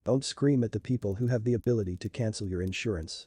Don't scream at the people who have the ability to cancel your insurance.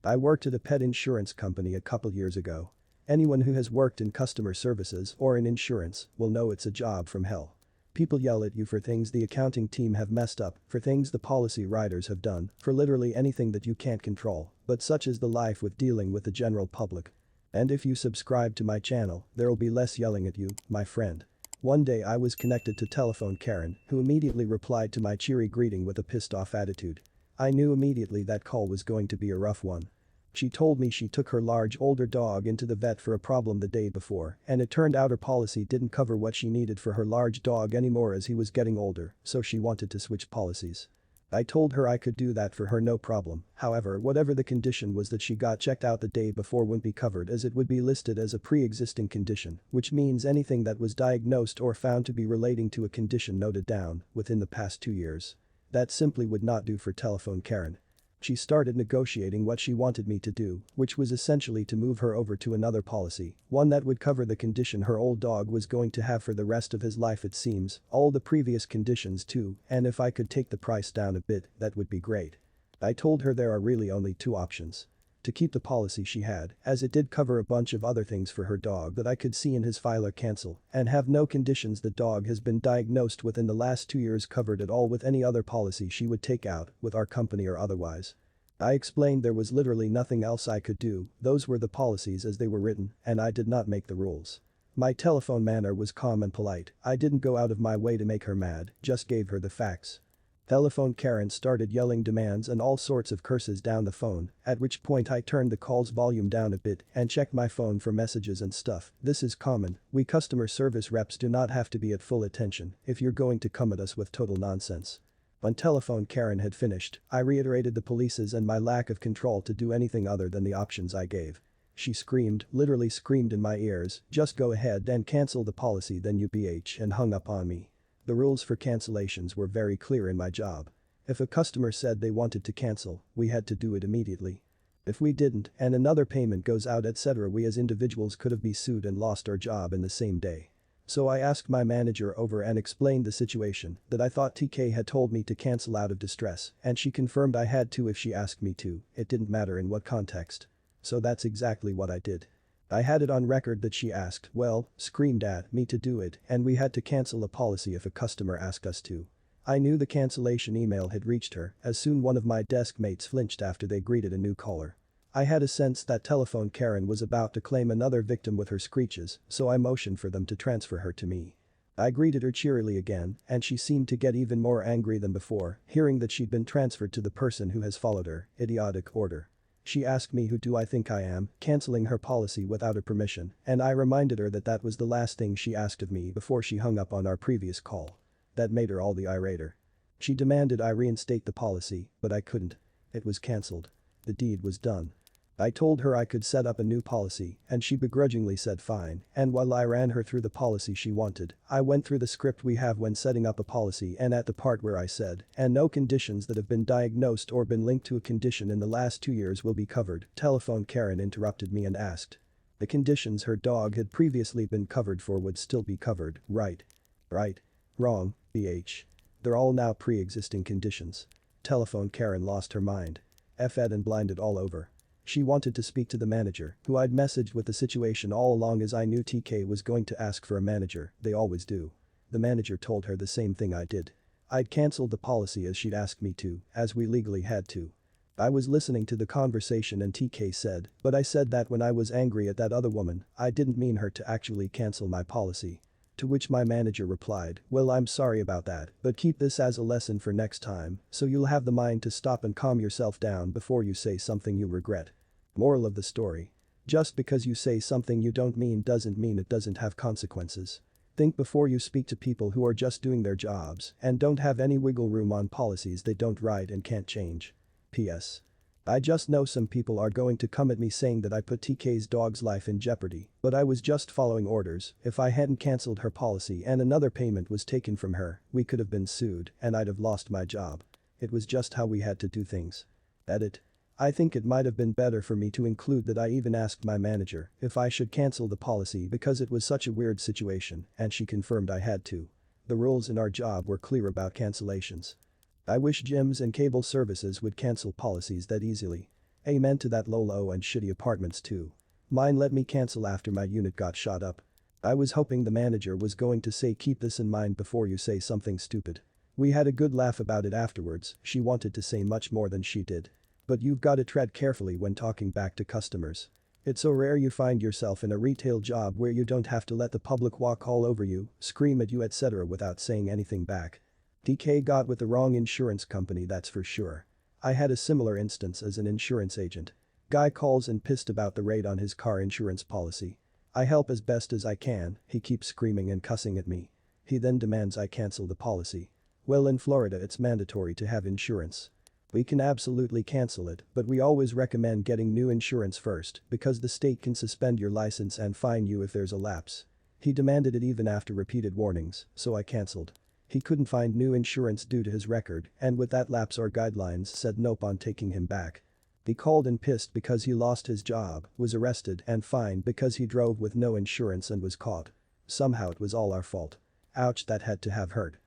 I worked at a pet insurance company a couple years ago. Anyone who has worked in customer services or in insurance will know it's a job from hell. People yell at you for things the accounting team have messed up, for things the policy writers have done, for literally anything that you can't control, but such is the life with dealing with the general public. And if you subscribe to my channel, there'll be less yelling at you, my friend. One day I was connected to telephone Karen, who immediately replied to my cheery greeting with a pissed off attitude. I knew immediately that call was going to be a rough one. She told me she took her large older dog into the vet for a problem the day before, and it turned out her policy didn't cover what she needed for her large dog anymore as he was getting older, so she wanted to switch policies. I told her I could do that for her no problem, however whatever the condition was that she got checked out the day before wouldn't be covered as it would be listed as a pre-existing condition, which means anything that was diagnosed or found to be relating to a condition noted down within the past 2 years. That simply would not do for telephone Karen. She started negotiating what she wanted me to do, which was essentially to move her over to another policy, one that would cover the condition her old dog was going to have for the rest of his life it seems, all the previous conditions too, and if I could take the price down a bit, that would be great. I told her there are really only 2 options. To keep the policy she had, as it did cover a bunch of other things for her dog that I could see in his file or cancel, and have no conditions the dog has been diagnosed with in the last 2 years covered at all with any other policy she would take out, with our company or otherwise. I explained there was literally nothing else I could do, those were the policies as they were written, and I did not make the rules. My telephone manner was calm and polite, I didn't go out of my way to make her mad, just gave her the facts. Telephone Karen started yelling demands and all sorts of curses down the phone, at which point I turned the call's volume down a bit and checked my phone for messages and stuff. This is common, we customer service reps do not have to be at full attention if you're going to come at us with total nonsense. When telephone Karen had finished, I reiterated the police's and my lack of control to do anything other than the options I gave. She screamed, literally screamed in my ears, just go ahead and cancel the policy then you BH, and hung up on me. The rules for cancellations were very clear in my job. If a customer said they wanted to cancel, we had to do it immediately. If we didn't and another payment goes out etc. we as individuals could have been sued and lost our job in the same day. So I asked my manager over and explained the situation, that I thought TK had told me to cancel out of distress, and she confirmed I had to if she asked me to, it didn't matter in what context. So that's exactly what I did. I had it on record that she asked, well, screamed at me to do it, and we had to cancel a policy if a customer asked us to. I knew the cancellation email had reached her, as soon one of my desk mates flinched after they greeted a new caller. I had a sense that telephone Karen was about to claim another victim with her screeches, so I motioned for them to transfer her to me. I greeted her cheerily again, and she seemed to get even more angry than before, hearing that she'd been transferred to the person who has followed her idiotic order. She asked me who do I think I am, cancelling her policy without her permission, and I reminded her that that was the last thing she asked of me before she hung up on our previous call. That made her all the irater. She demanded I reinstate the policy, but I couldn't. It was cancelled. The deed was done. I told her I could set up a new policy, and she begrudgingly said fine, and while I ran her through the policy she wanted, I went through the script we have when setting up a policy and at the part where I said, and no conditions that have been diagnosed or been linked to a condition in the last 2 years will be covered, telephone Karen interrupted me and asked. The conditions her dog had previously been covered for would still be covered, right? Right. Wrong, BH. They're all now pre-existing conditions. Telephone Karen lost her mind. F-ed and blinded all over. She wanted to speak to the manager, who I'd messaged with the situation all along as I knew TK was going to ask for a manager, they always do. The manager told her the same thing I did. I'd cancelled the policy as she'd asked me to, as we legally had to. I was listening to the conversation and TK said, but I said that when I was angry at that other woman, I didn't mean her to actually cancel my policy. To which my manager replied, well I'm sorry about that, but keep this as a lesson for next time, so you'll have the mind to stop and calm yourself down before you say something you regret. Moral of the story. Just because you say something you don't mean doesn't mean it doesn't have consequences. Think before you speak to people who are just doing their jobs and don't have any wiggle room on policies they don't write and can't change. P.S. I just know some people are going to come at me saying that I put TK's dog's life in jeopardy, but I was just following orders. If I hadn't cancelled her policy and another payment was taken from her, we could have been sued and I'd have lost my job. It was just how we had to do things. Edit. I think it might have been better for me to include that I even asked my manager if I should cancel the policy because it was such a weird situation and she confirmed I had to. The rules in our job were clear about cancellations. I wish gyms and cable services would cancel policies that easily. Amen to that low and shitty apartments too. Mine let me cancel after my unit got shot up. I was hoping the manager was going to say keep this in mind before you say something stupid. We had a good laugh about it afterwards, she wanted to say much more than she did. But you've gotta tread carefully when talking back to customers. It's so rare you find yourself in a retail job where you don't have to let the public walk all over you, scream at you etc. without saying anything back. DK got with the wrong insurance company, that's for sure. I had a similar instance as an insurance agent. Guy calls and pissed about the rate on his car insurance policy. I help as best as I can, he keeps screaming and cussing at me. He then demands I cancel the policy. Well, in Florida it's mandatory to have insurance. We can absolutely cancel it, but we always recommend getting new insurance first because the state can suspend your license and fine you if there's a lapse. He demanded it even after repeated warnings, so I cancelled. He couldn't find new insurance due to his record, and with that lapse our guidelines said nope on taking him back. He called and pissed because he lost his job, was arrested and fined because he drove with no insurance and was caught. Somehow it was all our fault. Ouch, that had to have hurt.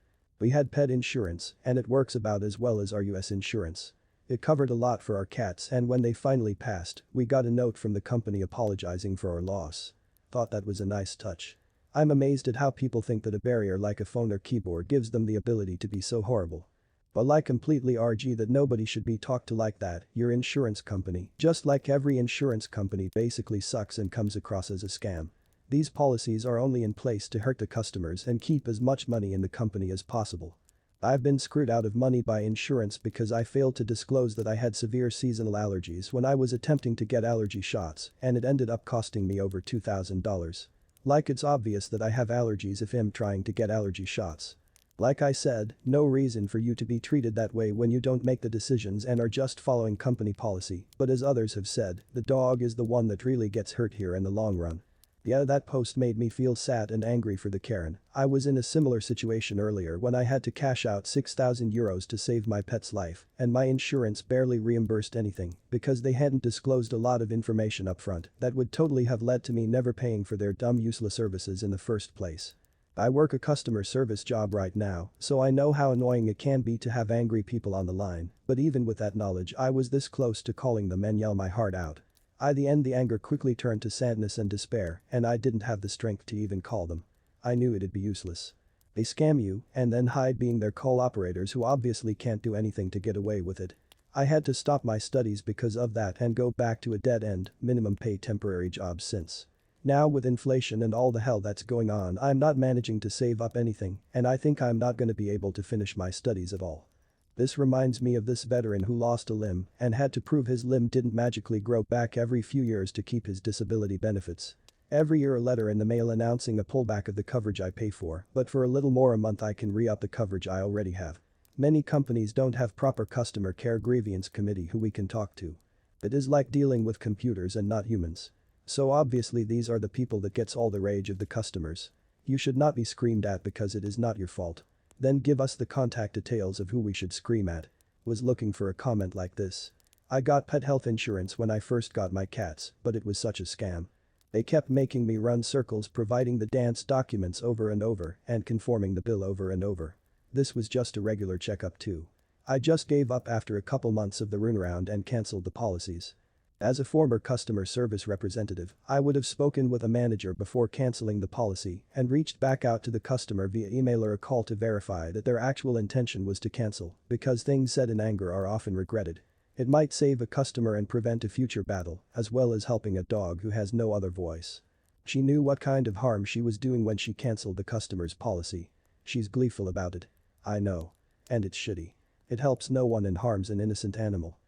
We had pet insurance, and it works about as well as our US insurance. It covered a lot for our cats, and when they finally passed, we got a note from the company apologizing for our loss. Thought that was a nice touch. I'm amazed at how people think that a barrier like a phone or keyboard gives them the ability to be so horrible. Well, I completely argue that nobody should be talked to like that. Your insurance company, just like every insurance company, basically sucks and comes across as a scam. These policies are only in place to hurt the customers and keep as much money in the company as possible. I've been screwed out of money by insurance because I failed to disclose that I had severe seasonal allergies when I was attempting to get allergy shots, and it ended up costing me over $2,000. Like it's obvious that I have allergies if I'm trying to get allergy shots. Like I said, no reason for you to be treated that way when you don't make the decisions and are just following company policy, but as others have said, the dog is the one that really gets hurt here in the long run. Yeah, that post made me feel sad and angry for the Karen. I was in a similar situation earlier when I had to cash out €6,000 to save my pet's life, and my insurance barely reimbursed anything because they hadn't disclosed a lot of information upfront that would totally have led to me never paying for their dumb useless services in the first place. I work a customer service job right now, so I know how annoying it can be to have angry people on the line, but even with that knowledge I was this close to calling them and yell my heart out. The anger quickly turned to sadness and despair, and I didn't have the strength to even call them. I knew it'd be useless. They scam you and then hide being their call operators who obviously can't do anything to get away with it. I had to stop my studies because of that and go back to a dead-end, minimum pay temporary job since. Now with inflation and all the hell that's going on, I'm not managing to save up anything, and I think I'm not gonna be able to finish my studies at all. This reminds me of this veteran who lost a limb and had to prove his limb didn't magically grow back every few years to keep his disability benefits. Every year a letter in the mail announcing a pullback of the coverage I pay for, but for a little more a month I can re-up the coverage I already have. Many companies don't have proper customer care grievance committee who we can talk to. It is like dealing with computers and not humans. So obviously these are the people that gets all the rage of the customers. You should not be screamed at because it is not your fault. Then give us the contact details of who we should scream at. Was looking for a comment like this. I got pet health insurance when I first got my cats, but it was such a scam. They kept making me run circles providing the dance documents over and over and conforming the bill over and over. This was just a regular checkup too. I just gave up after a couple months of the runaround and cancelled the policies. As a former customer service representative, I would have spoken with a manager before cancelling the policy and reached back out to the customer via email or a call to verify that their actual intention was to cancel, because things said in anger are often regretted. It might save a customer and prevent a future battle, as well as helping a dog who has no other voice. She knew what kind of harm she was doing when she cancelled the customer's policy. She's gleeful about it. I know. And it's shitty. It helps no one and harms an innocent animal.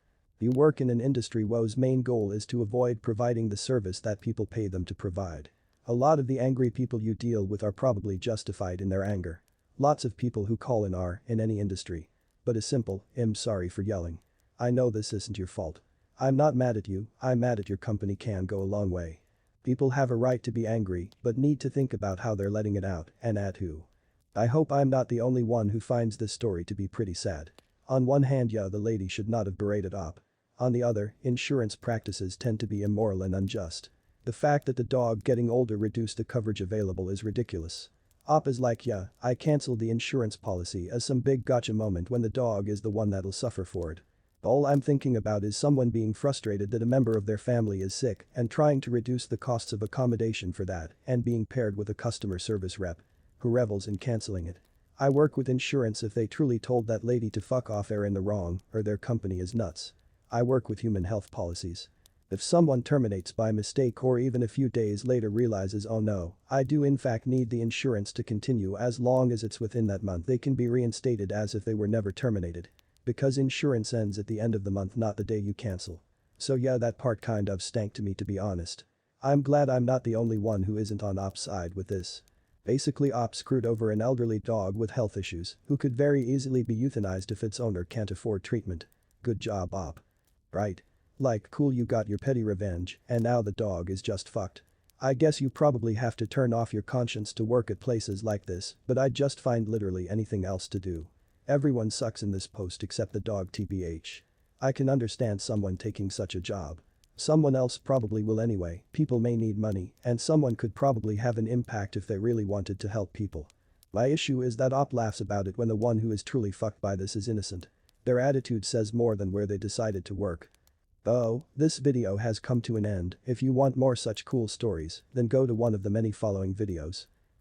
You work in an industry whose main goal is to avoid providing the service that people pay them to provide. A lot of the angry people you deal with are probably justified in their anger. Lots of people who call in are, in any industry. But a simple, I'm sorry for yelling. I know this isn't your fault. I'm not mad at you, I'm mad at your company can go a long way. People have a right to be angry, but need to think about how they're letting it out and at who. I hope I'm not the only one who finds this story to be pretty sad. On one hand, yeah, the lady should not have berated op. On the other, insurance practices tend to be immoral and unjust. The fact that the dog getting older reduced the coverage available is ridiculous. Op is like, yeah, I cancelled the insurance policy as some big gotcha moment when the dog is the one that'll suffer for it. All I'm thinking about is someone being frustrated that a member of their family is sick and trying to reduce the costs of accommodation for that and being paired with a customer service rep who revels in cancelling it. I work with insurance if they truly told that lady to fuck off, they're in the wrong or their company is nuts. I work with human health policies. If someone terminates by mistake or even a few days later realizes, oh no, I do in fact need the insurance to continue, as long as it's within that month they can be reinstated as if they were never terminated. Because insurance ends at the end of the month, not the day you cancel. So yeah, that part kind of stank to me, to be honest. I'm glad I'm not the only one who isn't on Op's side with this. Basically, Op screwed over an elderly dog with health issues who could very easily be euthanized if its owner can't afford treatment. Good job, Op. Right? Like, cool, you got your petty revenge and now the dog is just fucked. I guess you probably have to turn off your conscience to work at places like this, but I'd just find literally anything else to do. Everyone sucks in this post except the dog, tbh. I can understand someone taking such a job. Someone else probably will anyway. People may need money and someone could probably have an impact if they really wanted to help people. My issue is that Op laughs about it when the one who is truly fucked by this is innocent. Their attitude says more than where they decided to work. Oh, this video has come to an end. If you want more such cool stories, then go to one of the many following videos.